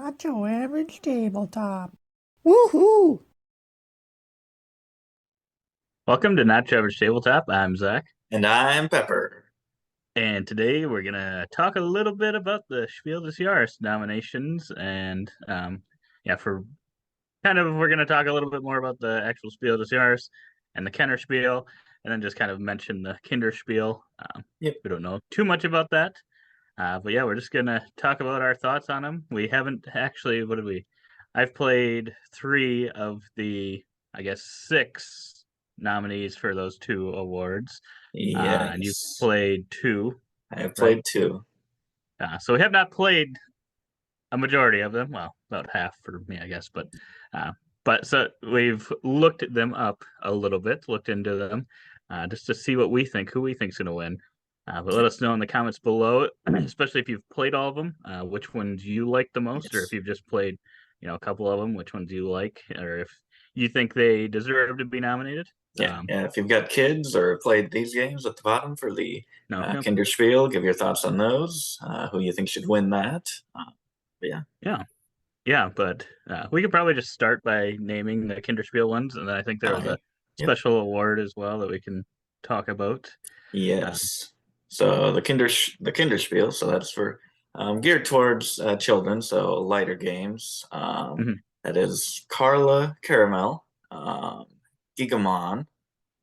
Not your average tabletop. Woohoo! Welcome to Not Your Average Tabletop. I'm Zach, And I'm Pepper. and today we're gonna talk a little bit about the Spiel des Jahres nominations, and yeah, for kind of we're gonna talk a little bit more about the actual Spiel des Jahres and the Kennerspiel, and then just kind of mention the Kinderspiel. Yep. We don't know too much about that, but yeah, we're just gonna talk about our thoughts on them. We haven't actually, what did we? I've played three of the, I guess, six nominees for those two awards. And you've Yes. played two, I have right? played two. So we have not played a majority of them. Well, about half for me, I guess. Uh, but so we've looked them up a little bit, looked into them, just to see what we think, who we think's going to win. But let us know in the comments below, especially if you've played all of them, which ones you like the most, or if Yes. you've just played, a couple of them, which ones you like, or if you think they deserve to be nominated. Yeah. Yeah. If you've got kids or played these games at the bottom for the No, yeah, Kinderspiel, give your thoughts on those. Who you think should win that? But yeah. yeah. Yeah, but we could probably just start by naming the Kinderspiel ones, and then I think there was Okay. a Yep. special award as well that we can talk about. Uh, Yes. So the Kinderspiel. So that's for geared towards children. So lighter games. mhm. That is Carla Caramel, Gigamon,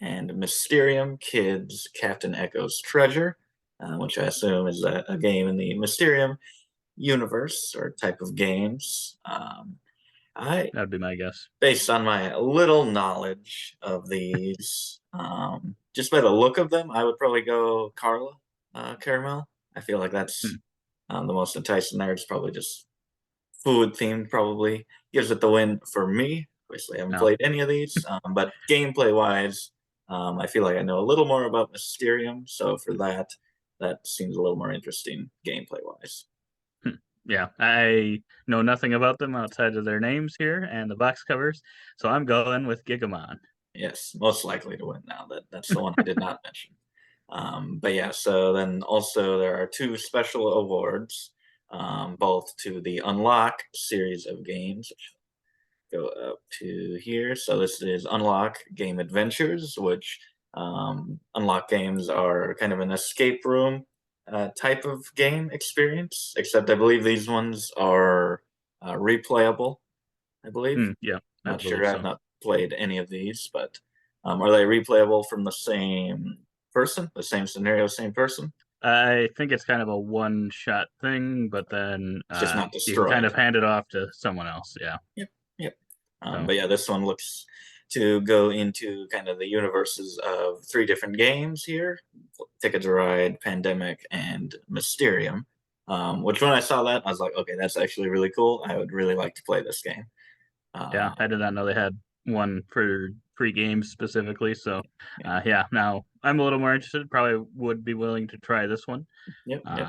and Mysterium Kids Captain Echo's Treasure, which I assume is a game in the Mysterium universe or type of games. I, That'd be my guess. based on my little knowledge of these, just by the look of them, I would probably go Carla Caramel. I feel like Hmm. that's the most enticing there. It's probably just food themed, probably gives it the win for me. Obviously, I haven't No, played any of these, but gameplay wise, I feel like I know a little more about Mysterium. So for that, that seems a little more interesting gameplay wise. Hmm. Yeah, I know nothing about them outside of their names here and the box covers, so I'm going with Gigamon. Yes, most likely to win now. That's the one I did not mention. But yeah, so then also there are two special awards, both to the Unlock series of games. Go up to here. So this is Unlock Game Adventures, which Unlock games are kind of an escape room type of game experience, except I believe these ones are replayable, I believe. Yeah, I Not sure. believe I've so. not played any of these, but are they replayable from the same person, the same scenario, same person? I think it's kind of a one-shot thing, but then It's just not you can kind destroyed. of hand it off to someone else. Yeah. Yep, yep. So, But yeah, this one looks to go into kind of the universes of three different games here: Ticket to Ride, Pandemic, and Mysterium. Which when I saw that, I was like, okay, that's actually really cool. I would really like to play this game. yeah, Uh, I did not know they had one for free games specifically. So, yeah, yeah, now I'm a little more interested. Probably would be willing to try this one. yep, Uh, yep.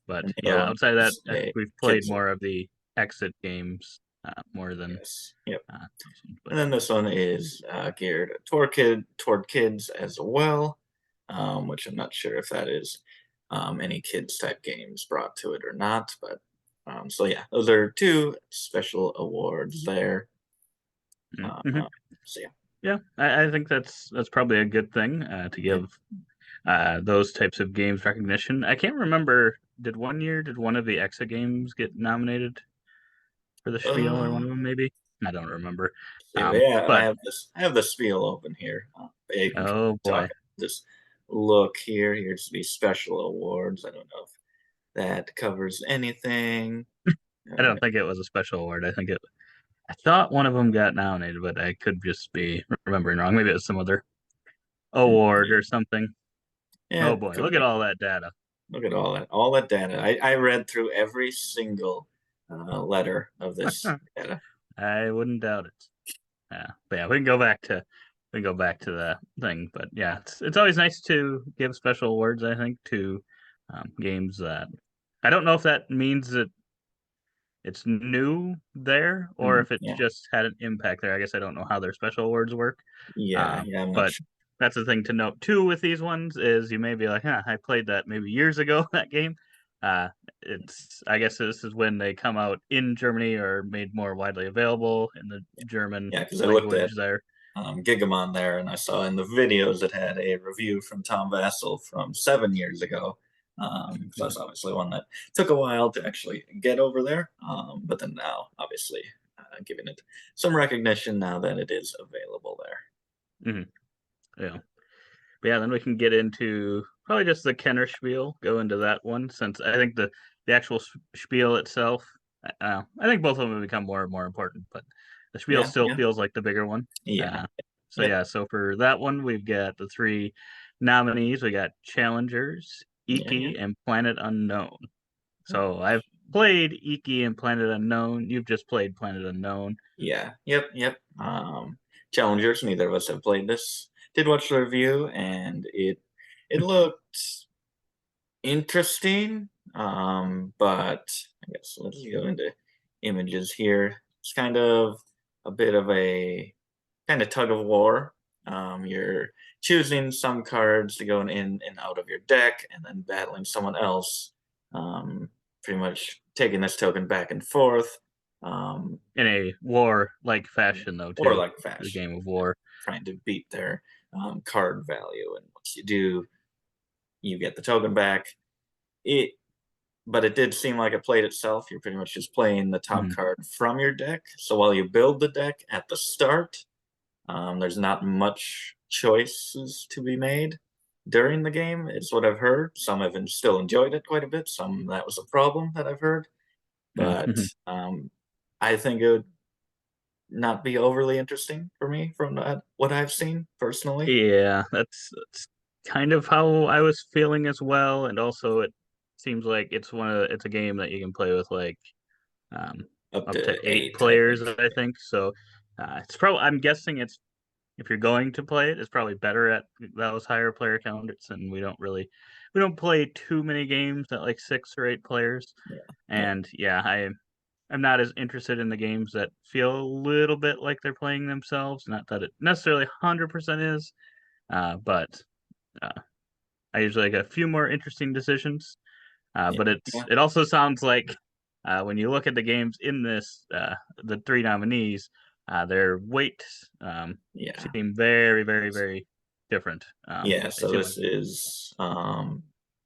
but And the other yeah, one outside of that, is I think a we've played kids more one. of the exit games more than Yes, yep. but And then this one is geared toward kids as well, which I'm not sure if that is any kids type games brought to it or not. But so yeah, those are two special awards there. mhm. So yeah, Yeah, I think that's probably a good thing to yeah. give those types of games recognition. I can't remember. Did one of the exit games get nominated for the Spiel or one Uh, of them maybe? I don't remember. yeah, But I have the spiel open here. Yeah, you can oh talk. boy, Just look here. Here's the special awards. I don't know if that covers anything. I All don't right. think it was a special award. I thought one of them got nominated, but I could just be remembering wrong. Maybe it was some other award or something. Yeah, Oh boy, could look at be. all that data. Look at all that data. I read through every single letter of this data. I wouldn't doubt it. Yeah, but yeah, we can go back to the thing. But yeah, it's always nice to give special awards. I think to games that I don't know if that means that it's new there or if it's Yeah, just had an impact there. I guess I don't know how their special awards work. yeah, yeah. I'm not But sure. that's the thing to note too with these ones is you may be like, huh, I played that maybe years ago that game. Uh, I guess this is when they come out in Germany or made more widely available in the German Yeah, because I looked at language there. Gigamon there, and I saw in the videos it had a review from Tom Vassell from 7 years ago. So that's obviously one that took a while to actually get over there. But then now, obviously, giving it some recognition now that it is available there. Mhm. Yeah. But yeah, then we can get into probably just the Kennerspiel, go into that one, since I think the actual spiel itself, I think both of them have become more and more important, but the spiel Yeah, still yeah, feels like the bigger one. yeah. Uh, so Yep. yeah, so for that one, we've got the three nominees. We got Challengers, Yeah, yeah. Iki, and Planet Unknown. Oh, So I've played Iki and Planet Unknown. You've just played Planet Unknown. yeah. Yep, yep. Challengers, neither of us have played this. Did watch the review, and it looked interesting. But I guess let's go into images here. It's kind of a bit of a kind of tug of war. You're choosing some cards to go in and out of your deck, and then battling someone else. Pretty much taking this token back and forth. Um, In a war-like fashion, though, or too. like The fashion, game of war. trying to beat their card value. And once you do, you get the token back. It but it did seem like it played itself. You're pretty much just playing the top Mhm. card from your deck. So while you build the deck at the start, there's not much choices to be made during the game, is what I've heard. Some have still enjoyed it quite a bit. Some that was a problem that I've heard. But Mhm. I think it would not be overly interesting for me from what I've seen personally. Yeah, that's kind of how I was feeling as well, and also it seems like it's a game that you can play with, like, um, Up up to to 8 eight, I players, think. I think, so, it's probably I'm guessing it's if you're going to play it, it's probably better at those higher player counts, and we don't play too many games at, like, 6 or 8 players, Yeah. Yeah. and, yeah, I'm not as interested in the games that feel a little bit like they're playing themselves, not that it necessarily 100% is, but, uh, I usually get a few more interesting decisions, Yeah. but Yeah. it also sounds like, when you look at the games in this, the 3 nominees, their weight, Yeah. seem very, very, very different. Yeah, They so seem like this is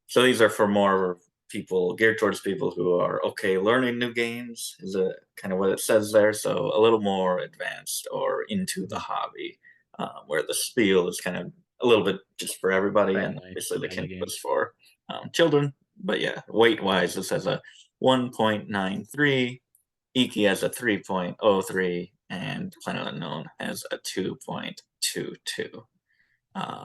so these are for more people, geared towards people who are okay learning new games, is a kind of what it says there. So a little more advanced or into the Mhm. hobby, where the Spiel is kind of a little bit just for everybody, and obviously the Family Kindle game. is for children. But yeah, weight wise, this has a 1.93, Iki has a 3.03, and Planet Unknown has a 2.22.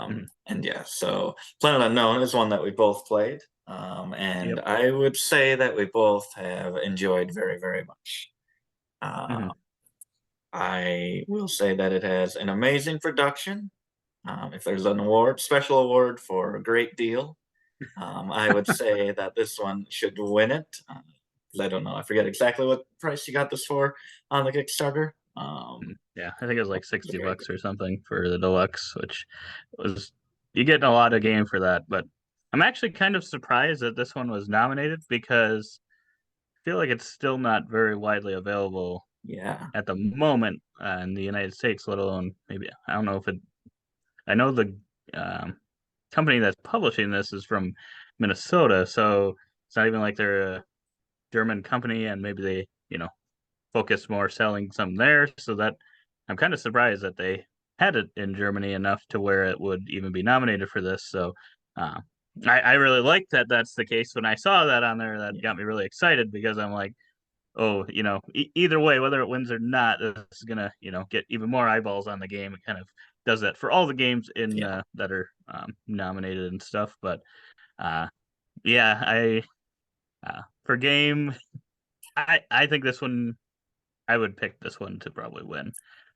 Mhm. And yeah, so Planet Unknown is one that we both played. And Yep. I would say that we both have enjoyed very, very much. Uh, Mhm. I will say that it has an amazing production. If there's an award, special award for a great deal, I would say that this one should win it. 'Cause I don't know, I forget exactly what price you got this for on the Kickstarter. Yeah, I think it was like It's a 60 very good. bucks or something for the deluxe, which was you getting a lot of game for that, but I'm actually kind of surprised that this one was nominated because I feel like it's still not very widely available Yeah, at the moment, in the United States, let alone maybe I don't know if it I know the, um, company that's publishing this is from Minnesota, so it's not even like they're a German company and maybe they, focus more selling some there, so that I'm kinda surprised that they had it in Germany enough to where it would even be nominated for this, so, uh, I really like that that's the case. When I saw that on there, that yeah, got me really excited because I'm like, "Oh, either way, whether it wins or not, this is gonna, get even more eyeballs on the game." It kind of does that for all the games in, yeah. that are, nominated and stuff, but, uh, yeah, for game, I think this one I would pick this one to probably win.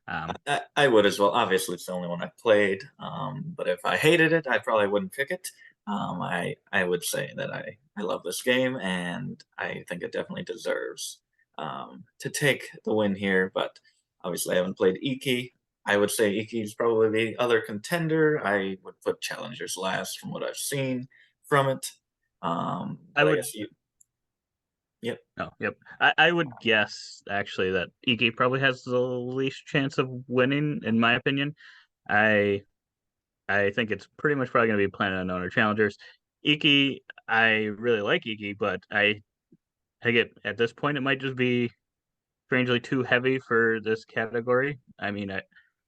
Um, I would as well. Obviously, it's the only one I played. But if I hated it, I probably wouldn't pick it. I would say that I love this game, and I think it definitely deserves to take the win here. But obviously, I haven't played Iki. I would say Iki is probably the other contender. I would put Challengers last from what I've seen from it. I But I would guess you. Yep. Oh, yep. I would guess actually that Iki probably has the least chance of winning, in my opinion. I I think it's pretty much probably going to be Planet Unknown or Challengers. Iki, I really like Iki, but I think at this point it might just be strangely too heavy for this category. I mean,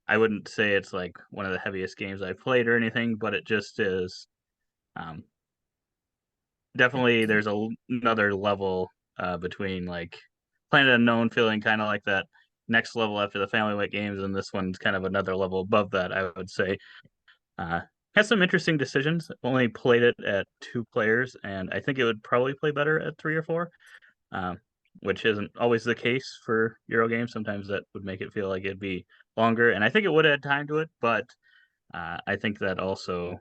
I wouldn't say it's like one of the heaviest games I've played or anything, but it just is. Um, Definitely, there's another level between like Planet Unknown feeling kind of like that next level after the Family Weight games, and this one's kind of another level above that. I would say. Uh, has some interesting decisions. Only played it at 2 players, and I think it would probably play better at 3 or 4. Um, which isn't always the case for Euro games. Sometimes that would make it feel like it'd be longer, and I think it would add time to it. But I think that also,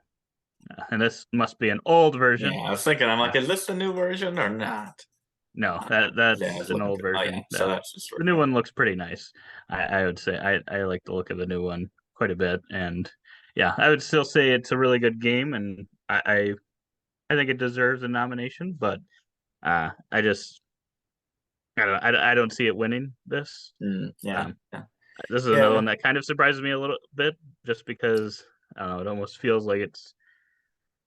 and this must be an old version. Yeah, I was thinking, I'm Uh, like, is this the new version or not? no, Yeah, I that's was an looking old for. Oh yeah, version. so that's just The new one looks pretty nice. I would say I like the look of the new one quite a bit, and yeah, I would still say it's a really good game, and I think it deserves a nomination. But I just I don't see it winning this. Yeah, Um, yeah, this is another yeah, one that kind of surprises me a little bit, just because I don't know. It almost feels like it's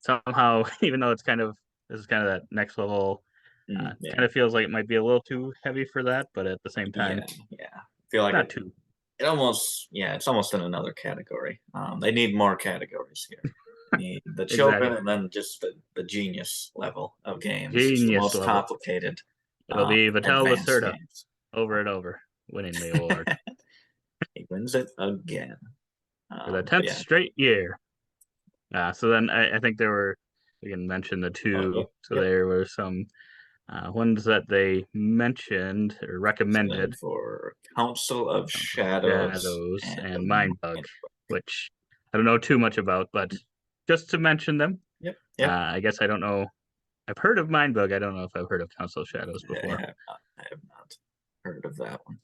somehow, even though it's kind of this is kind of that next level. yeah, Kind of feels like it might be a little too heavy for that, but at the same time, yeah. I feel like not too. it almost, yeah, it's almost in another category. They need more categories here. Need the children, Exactly. and then just the genius level of games, just the Genius most level. complicated, It'll be Vital advanced Lacerda games. over and over, winning the award He wins it again. for the But 10th yeah, straight year. So then I think we can mention the oh, two. yep, So yep. there were some ones that they mentioned or So then recommended. for Council of Council of Shadows Shadows and the and Mindbug, Mind. which I don't know too much about, but just to mention them, Yep, yep. I guess I don't know. I've heard of Mindbug. I don't know if I've heard of Council of Shadows before. I have not heard of that one.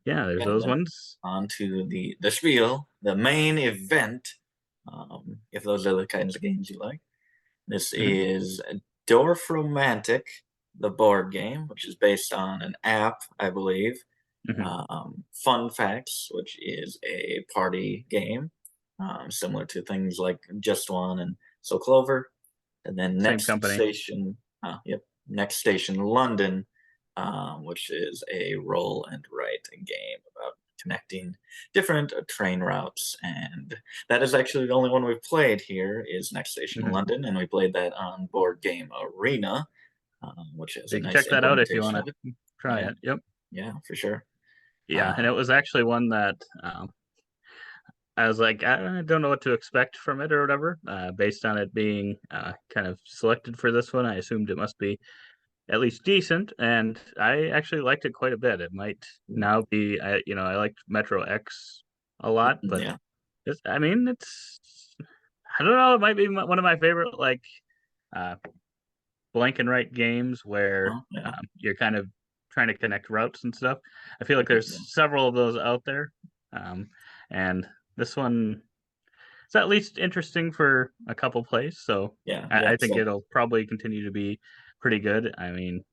Yeah, there's Yeah, those then ones. on to the Spiel, the main event. If those are the kinds of games you like. This Hmm. is Dorfromantik, the board game, which is based on an app, I believe. Hmm. Fun Facts, which is a party game, similar to things like Just One and So Clover. And then Same Next company. Station, yep, Next Station London, which is a roll and write game about connecting different train routes. And that is actually the only one we've played here is Next Station Hmm. London, and we played that on Board Game Arena, which has So a you can nice check that out if you want implementation of it. to try Yeah, it. Yep. yeah, for sure. Yeah, and Uh, it was actually one that I was like, I don't know what to expect from it or whatever. Based on it being kind of selected for this one, I assumed it must be at least decent, and I actually liked it quite a bit. It might now be, I liked Metro X a lot, but yeah. I mean, I don't know, it might be one of my favorite like uh, blank and write games where Oh, yeah. you're kind of trying to connect routes and stuff. I feel like Yeah. there's several of those out there, um, and this one it's at least interesting for a couple plays. So Yeah. I think So it'll probably continue to be pretty good. I mean,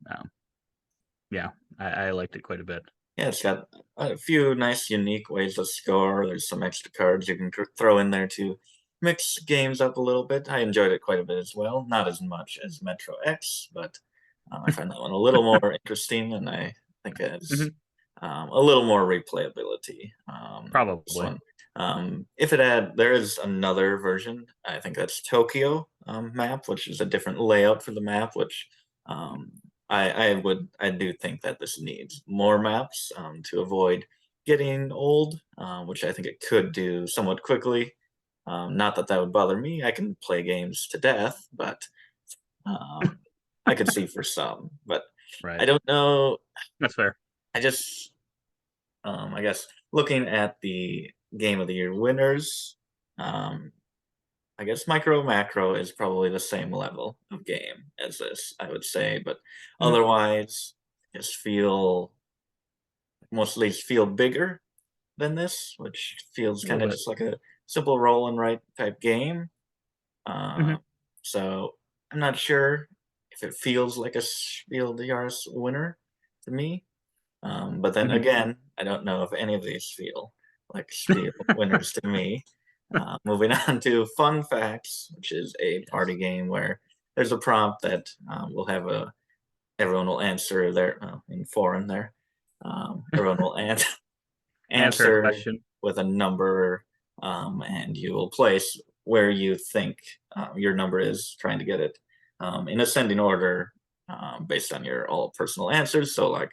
yeah, I liked it quite a bit. yeah, it's got a few nice, unique ways to score. There's some extra cards you can throw in there to mix games up a little bit. I enjoyed it quite a bit as well. Not as much as Metro X, but I find that one a little more interesting, and I think it has Hmm. a little more replayability. This Probably. one, if it had, there is another version. I think that's Tokyo map, which is a different layout for the map, which um, I do think that this needs more maps to avoid getting old, which I think it could do somewhat quickly. Not that that would bother me. I can play games to death, but um, I could see for some. But I Right. don't know. That's fair. I just, I guess, looking at the Game of the Year winners, um, I guess Micro Macro is probably the same level of game as this, I would say, but Mhm. otherwise, just feel mostly feel bigger than this, which feels A kind little of bit. just like a simple roll and write type game. Hmm. Uh, so I'm not sure if it feels like a Spiel des Jahres winner to me. But then Mhm. again, I don't know if any of these feel like Spiel winners to me. Moving on to Fun Facts, which is a party game where there's a prompt that will have everyone will answer their in foreign there. Everyone will Answer a answer question. with a number, and you will place where you think your number is, trying to get it in ascending order based on your all personal answers. So, like,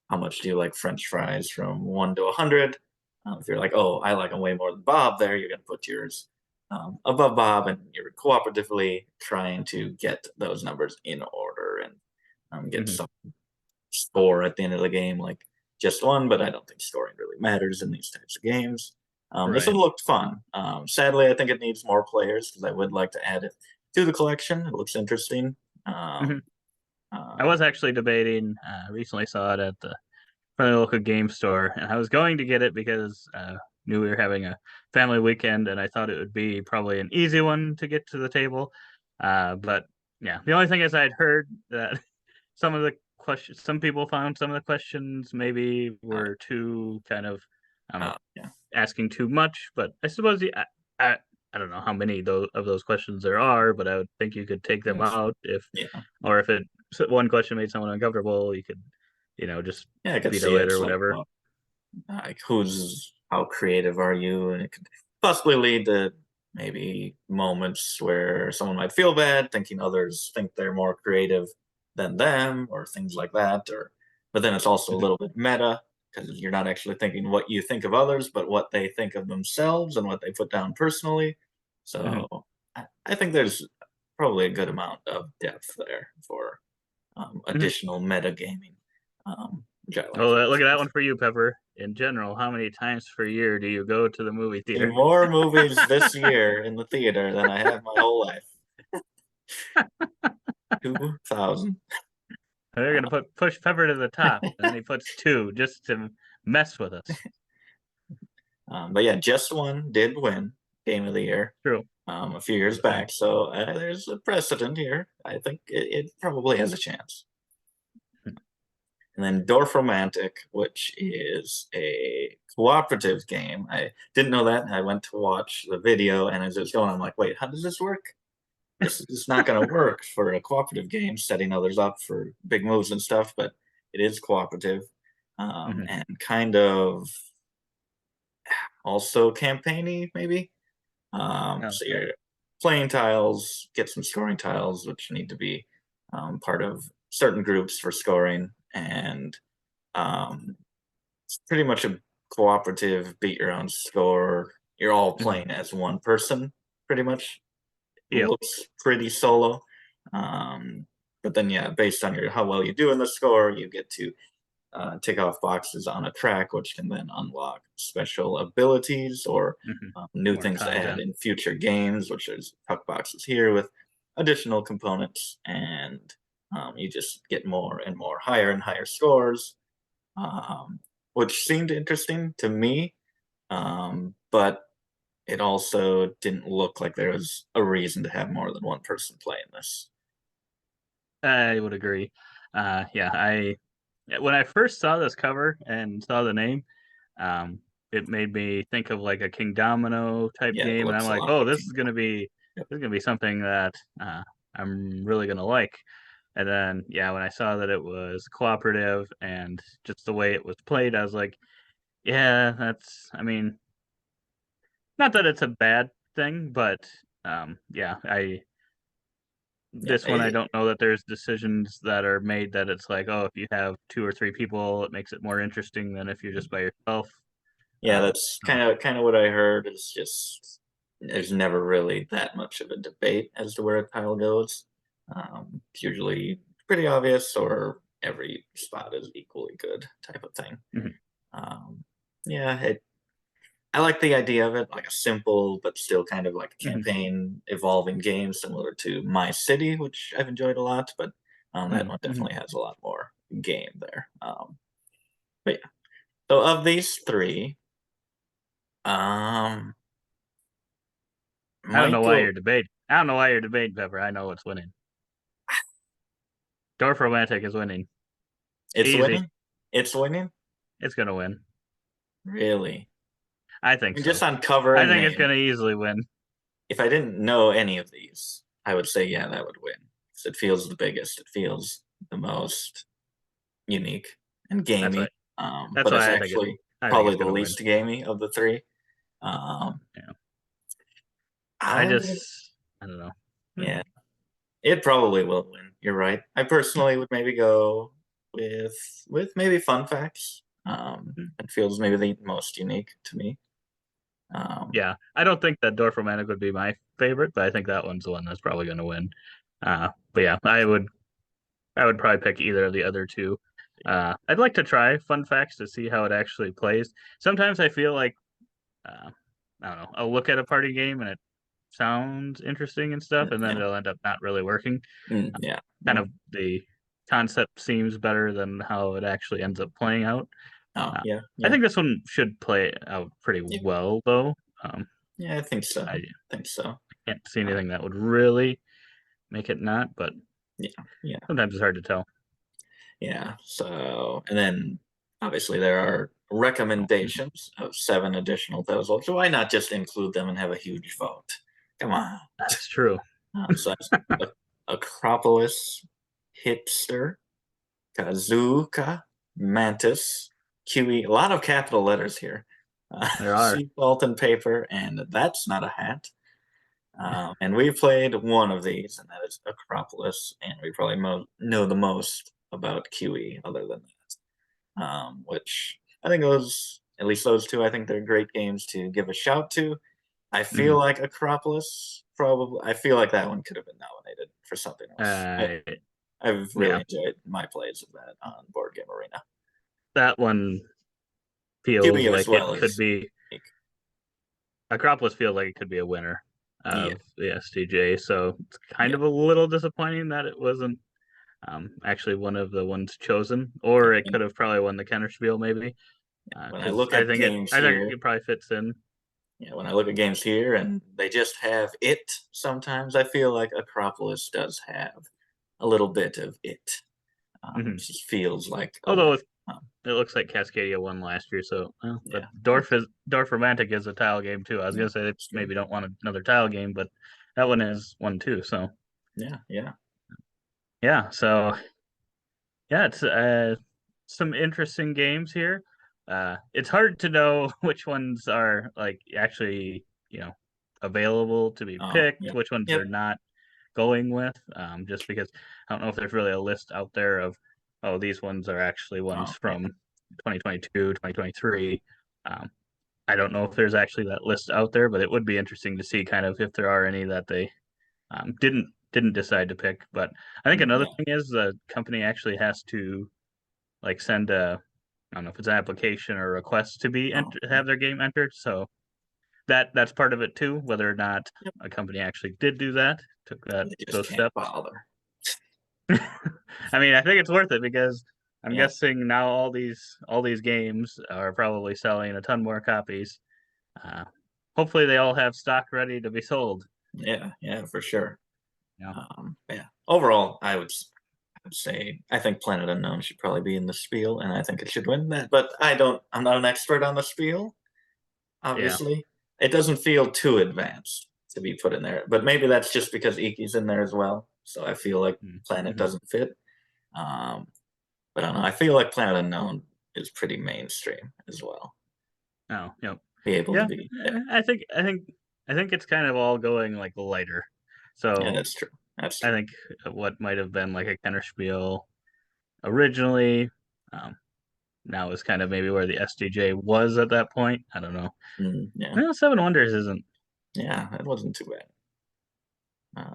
how much do you like French fries from 1 to 100? If you're like, oh, I like them way more than Bob, there, you're going to put yours above Bob, and you're cooperatively trying to get those numbers in order and get Mhm. some score at the end of the game, like just one, but I don't think scoring really matters in these types of games. This one Right. looked fun. Sadly, I think it needs more players because I would like to add it to the collection. It looks interesting. Mhm. Um, I um, was actually debating. Recently saw it at the local game store, and I was going to get it because knew we were having a family weekend, and I thought it would be probably an easy one to get to the table. But yeah, the only thing is I'd heard that some of the questions, some people found some of the questions maybe uh, were too kind of um, yeah, asking too much. But I suppose I, I don't know how many of those questions there are, but I would think you could take them yes, out if, yeah, or if one question made someone uncomfortable, you could, just yeah. I could see veto it or it's whatever. like who's how creative are you, and it could possibly lead to maybe moments where someone might feel bad thinking others think they're more creative than them or things like that, or but then it's also a Mhm, little bit meta because you're not actually thinking what you think of others but what they think of themselves and what they put down personally. mhm, So I think there's probably a good amount of depth there for mhm. additional meta gaming, which I like. Well, look at that one for you, Pepper. In general, how many times per year do you go to the movie Seen theater? more movies this year in the theater than I have my whole life. 2,000. They're Uh, gonna push Pepper to the top, and then he puts two just to mess with us. but yeah, Just One did win Game of the Year True. a few years That's a back, fact. so there's a precedent here. I think it probably has a chance. And then Dorfromantik, which is a cooperative game. I didn't know that. I went to watch the video, and as it was going, I'm like, wait, how does this work? This is not going to work for a cooperative game, setting others up for big moves and stuff, but it is cooperative Mhm. and kind of also campaigny, maybe. So Okay. you're playing tiles, get some scoring tiles, which need to be part of certain groups for scoring, and um, it's pretty much a cooperative, beat your own score. You're all Mhm. playing as one person, pretty much. Yep. Looks pretty solo. Um, but then, yeah, based on your how well you do in the score, you get to tick off boxes on a track, which can then unlock special abilities or Mhm. new More things to add content. in future games, which is tuck boxes here with additional components, and you just get more and more higher and higher scores, um, which seemed interesting to me, but it also didn't look like there was a reason to have more than one person playing this. I would agree. Yeah, when I first saw this cover and saw the name, um, it made me think of like a King Domino type Yeah, it game, and I'm looks a like, lot oh, like this is Kingdom. gonna be Yep. something that I'm really gonna like. And then, yeah, when I saw that it was cooperative and just the way it was played, I was like, yeah, that's. I mean, not that it's a bad thing, but yeah, I Yeah, this one I don't know that there's decisions that are made that it's like, oh, if you have two or three people, it makes it more interesting than if you're just by yourself. yeah, Um, that's so, kind of what I heard. Is just there's never really that much of a debate as to where a tile goes. It's usually pretty obvious, or every spot is equally good, type of thing. mhm, Um, yeah, I like the idea of it, like a simple but still kind of like a mhm, campaign evolving game similar to My City, which I've enjoyed a lot, but that mhm, one mhm. definitely has a lot more game there. But yeah, so of these three, um, I don't know might why go. you're debating. I don't know why you're debating, Pepper. I know what's winning. Dorfromantik is winning. It's Easy. winning. It's winning. It's gonna win. Really? I think And so. just on cover I and think name. it's gonna easily win. If I didn't know any of these, I would say yeah, that would win. 'Cause it feels the biggest. It feels the most unique and That's gamey. why. That's But it's why I think actually it's probably the gonna win. least gamey of the three. Um, Yeah. I would, I don't know. yeah, it probably will win. You're right. I personally would maybe go with maybe fun facts. It feels maybe the most unique to me. Yeah, I don't think that Dorfromantik would be my favorite, but I think that one's the one that's probably going to win. But yeah, I would probably pick either of the other two. I'd like to try Fun Facts to see how it actually plays. Sometimes I feel like I don't know, I'll look at a party game and it sounds interesting and stuff, and then Yeah. it'll end up not really working. Yeah. Kind of the concept seems better than how it actually ends up playing out. Oh, yeah. I think this one should play out pretty well, though. Yeah, I think so. I I think so. can't see anything that would really make it not, but Yeah. sometimes it's hard to tell. Yeah. So, and then obviously there are recommendations of 7 additional puzzles. So why not just include them and have a huge vote? Come on. That's true. So that's Acropolis, Hipster, Kazuka, Mantis, QE. A lot of capital letters here. There are. Sea Salt and Paper, and That's Not a Hat. And we played one of these, and that is Acropolis, and we probably know the most about QE other than that. Which I think at least those two, I think they're great games to give a shout to. I feel like Acropolis I feel like that one could have been nominated for something else. I've really enjoyed my plays of that on Board Game Arena. That one feels QE like as well it could be. Acropolis feels like it could be a winner of the SDJ, so it's kind of a little disappointing that it wasn't actually one of the ones chosen, or it could have probably won the Kennerspiel maybe. When I look at games I here, think it probably fits in. Yeah, when I look at games here and they just have it, sometimes I feel like Acropolis does have a little bit of it. It just feels like. Although it looks like Cascadia won last year, so but Dorfromantik is a tile game too. I was gonna say they maybe don't want another tile game, but that one is one too. So so it's some interesting games here. It's hard to know which ones are like actually available to be picked, which ones they're not going with. Just because I don't know if there's really a list out there of these ones are actually ones from 2022, 2023. I don't know if there's actually that list out there, but it would be interesting to see kind of if there are any that they didn't decide to pick. But I think another thing is the company actually has to like send a, I don't know if it's an application or a request to be have their game entered. So that's part of it too. Whether or not a company actually did do that, took those steps. Bother. I mean, I think it's worth it because I'm guessing now all these games are probably selling a ton more copies. Hopefully, they all have stock ready to be sold. Yeah, for sure. Overall, I would say I think Planet Unknown should probably be in the Spiel, and I think it should win that. But I'm not an expert on the Spiel. Obviously, it doesn't feel too advanced to be put in there. But maybe that's just because Iki's in there as well. So I feel like Planet doesn't fit. But I don't know. I feel like Planet Unknown is pretty mainstream as well. Oh, yep. Be able to be. I think it's kind of all going like lighter. So that's true. I think what might have been like a Kennerspiel originally, now is kind of maybe where the SDJ was at that point. I don't know. Well, Seven Wonders isn't. Yeah, that wasn't too bad.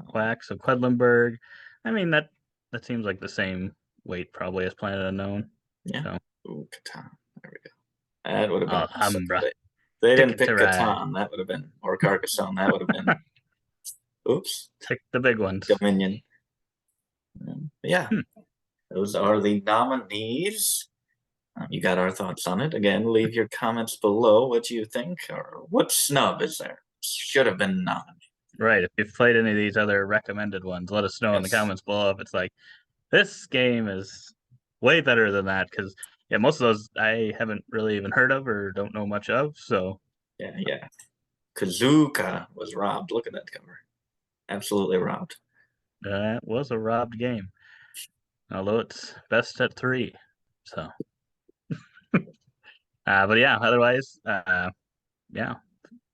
Quacks of Quedlinburg. I mean that seems like the same weight probably as Planet Unknown. Yeah. So. Ooh, Catan. There we go. That would have been awesome. Umbra. They didn't pick Catan. That would have been, or Carcassonne. That would have been. Oops. Pick the big ones. Dominion. Those are the nominees. You got our thoughts on it. Again, leave your comments below. What do you think? Or what snub is there? Should have been nominated. Right. If you've played any of these other recommended ones, let us know in the comments below if it's like, This game is way better than that because yeah, most of those I haven't really even heard of or don't know much of. So Yeah. Kazuka was robbed. Look at that cover. Absolutely robbed. that was a robbed game. Although it's best at 3. So but yeah, otherwise, yeah.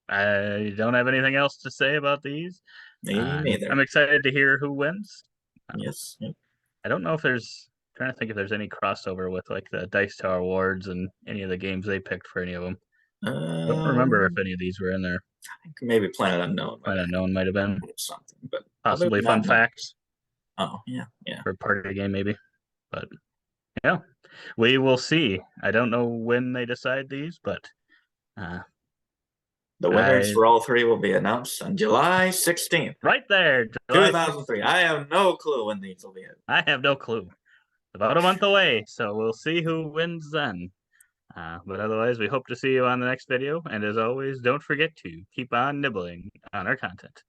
I don't have anything else to say about these. Me neither. I'm excited to hear who wins. Yes. Yep. I don't know if there's trying to think if there's any crossover with like the Dice Tower Awards and any of the games they picked for any of them. I don't remember if any of these were in there. I think maybe Planet Unknown. Planet Unknown might have been something, but possibly other than Fun that, no. Facts Oh yeah. for a party game maybe. But yeah, we will see. I don't know when they decide these, but The winners for all 3 will be announced on July 16th, right there, July 2003. I have no clue when these will be. I have no clue. About a month away, so we'll see who wins then. But otherwise, we hope to see you on the next video. And as always, don't forget to keep on nibbling on our content.